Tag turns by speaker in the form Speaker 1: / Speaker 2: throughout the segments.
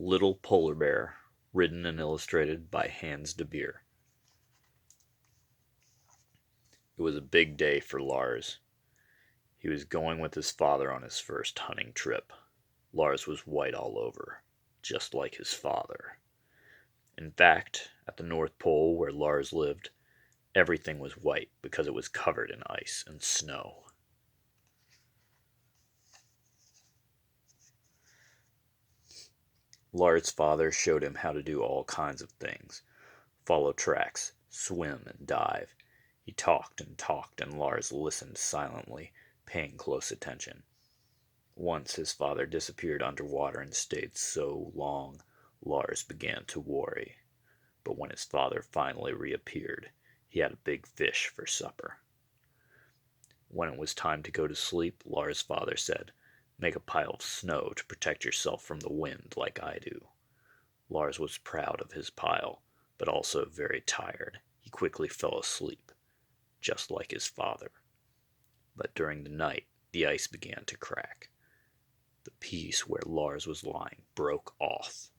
Speaker 1: Little Polar Bear, written and illustrated by Hans de Beer. It was a big day for Lars. He was going with his father on his first hunting trip. Lars was white all over, just like his father. In fact, at the North Pole where Lars lived, everything was white because it was covered in ice and snow. Lars' father showed him how to do all kinds of things: follow tracks, swim, and dive. He talked and talked, and Lars listened silently, paying close attention. Once his father disappeared underwater and stayed so long, Lars began to worry. But when his father finally reappeared, he had a big fish for supper. When it was time to go to sleep, Lars' father said, "Make a pile of snow to protect yourself from the wind like I do." Lars was proud of his pile, but also very tired. He quickly fell asleep, just like his father. But during the night, the ice began to crack. The piece where Lars was lying broke off.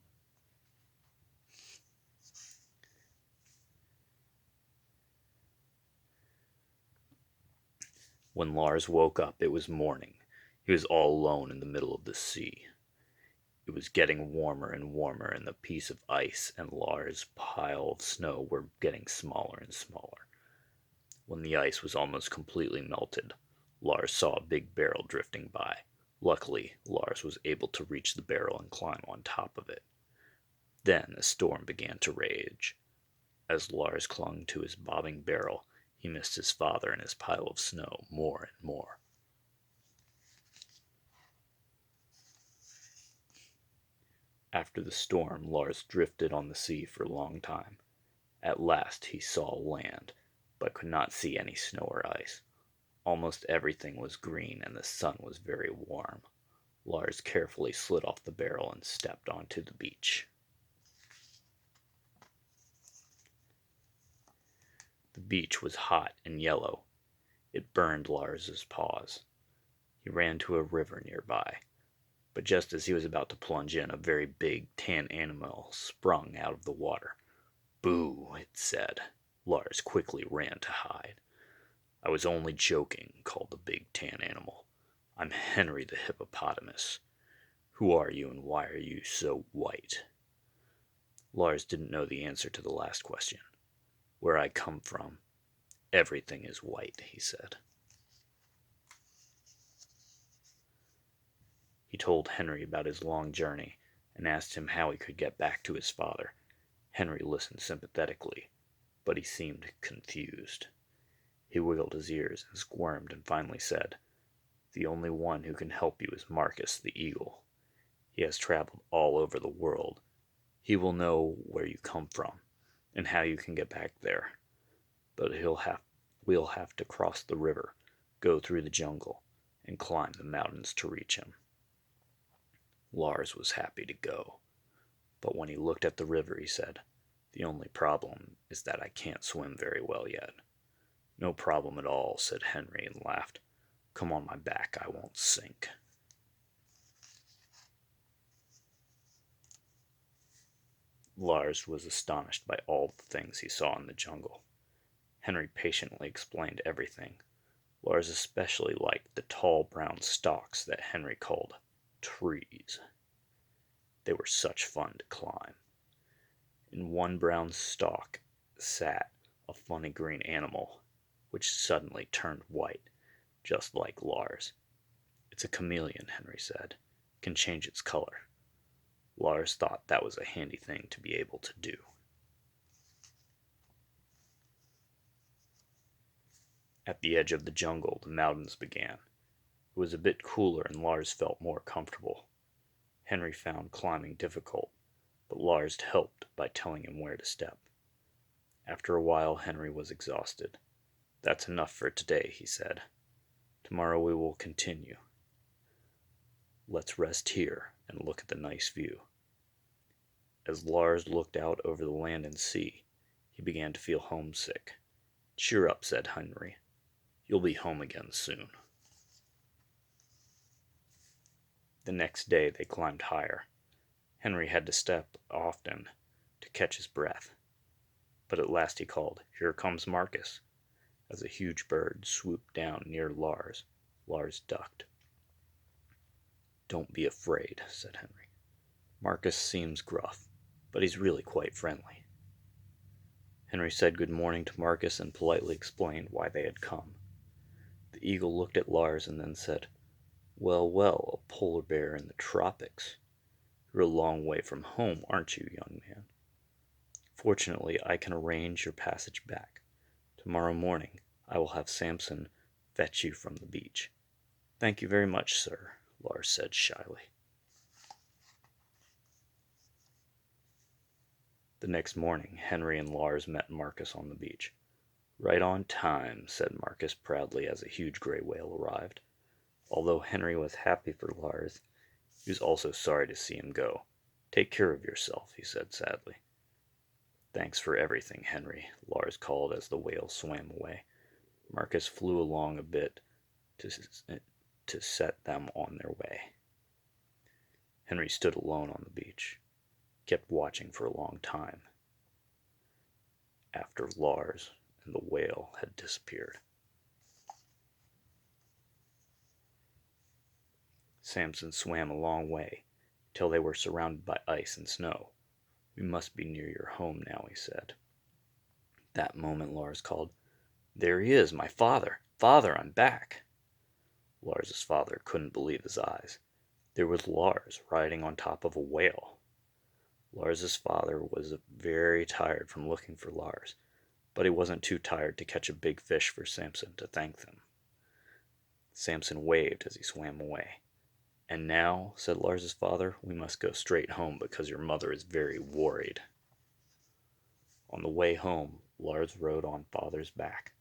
Speaker 1: When Lars woke up, it was morning. He was all alone in the middle of the sea. It was getting warmer and warmer, and the piece of ice and Lars' pile of snow were getting smaller and smaller. When the ice was almost completely melted, Lars saw a big barrel drifting by. Luckily, Lars was able to reach the barrel and climb on top of it. Then a storm began to rage. As Lars clung to his bobbing barrel, he missed his father and his pile of snow more and more. After the storm, Lars drifted on the sea for a long time. At last he saw land, but could not see any snow or ice. Almost everything was green and the sun was very warm. Lars carefully slid off the barrel and stepped onto the beach. The beach was hot and yellow. It burned Lars's paws. He ran to a river nearby, but just as he was about to plunge in, a very big tan animal sprung out of the water. "Boo," it said. Lars quickly ran to hide. "I was only joking," called the big tan animal. "I'm Henry the hippopotamus. Who are you and why are you so white?" Lars didn't know the answer to the last question. "Where I come from, everything is white," he said. He told Henry about his long journey and asked him how he could get back to his father. Henry listened sympathetically, but he seemed confused. He wiggled his ears and squirmed and finally said, "The only one who can help you is Marcus the eagle. He has traveled all over the world. He will know where you come from and how you can get back there. But we'll have to cross the river, go through the jungle, and climb the mountains to reach him." Lars was happy to go, but when he looked at the river, he said, "The only problem is that I can't swim very well yet." "No problem at all," said Henry and laughed. "Come on my back, I won't sink." Lars was astonished by all the things he saw in the jungle. Henry patiently explained everything. Lars especially liked the tall brown stalks that Henry called trees. They were such fun to climb. In one brown stalk sat a funny green animal, which suddenly turned white, just like Lars. "It's a chameleon," Henry said. "Can change its color." Lars thought that was a handy thing to be able to do. At the edge of the jungle, the mountains began. It was a bit cooler and Lars felt more comfortable. Henry found climbing difficult, but Lars helped by telling him where to step. After a while, Henry was exhausted. "That's enough for today," he said. "Tomorrow we will continue. Let's rest here and look at the nice view." As Lars looked out over the land and sea, he began to feel homesick. "Cheer up," said Henry. "You'll be home again soon." The next day they climbed higher. Henry had to step often to catch his breath, but at last he called, "Here comes Marcus." As a huge bird swooped down near Lars, Lars ducked. "Don't be afraid," said Henry. "Marcus seems gruff, but he's really quite friendly." Henry said good morning to Marcus and politely explained why they had come. The eagle looked at Lars and then said, "Well, well, a polar bear in the tropics. You're a long way from home, aren't you, young man? Fortunately, I can arrange your passage back. Tomorrow morning I will have Samson fetch you from the beach." "Thank you very much, sir," Lars said shyly. The next morning Henry and Lars met Marcus on the beach. "Right on time," said Marcus proudly as a huge gray whale arrived. Although Henry was happy for Lars, he was also sorry to see him go. "Take care of yourself," he said sadly. "Thanks for everything, Henry," Lars called as the whale swam away. Marcus flew along a bit to set them on their way. Henry stood alone on the beach, kept watching for a long time, after Lars and the whale had disappeared. Samson swam a long way, till they were surrounded by ice and snow. "We must be near your home now," he said. That moment Lars called, "There he is, my father! Father, I'm back!" Lars's father couldn't believe his eyes. There was Lars riding on top of a whale. Lars's father was very tired from looking for Lars, but he wasn't too tired to catch a big fish for Samson to thank them. Samson waved as he swam away. "And now," said Lars's father, "we must go straight home because your mother is very worried." On the way home, Lars rode on father's back.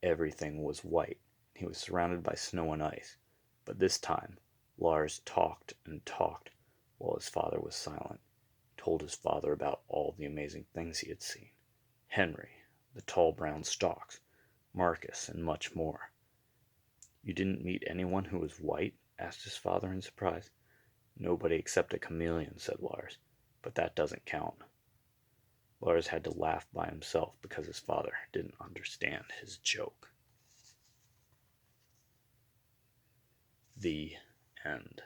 Speaker 1: Everything was white. He was surrounded by snow and ice, but this time Lars talked and talked while his father was silent. He told his father about all the amazing things he had seen. Henry, the tall brown stalks, Marcus, and much more. "You didn't meet anyone who was white?" asked his father in surprise. "Nobody except a chameleon," said Lars, "but that doesn't count." Lars had to laugh by himself because his father didn't understand his joke. The end.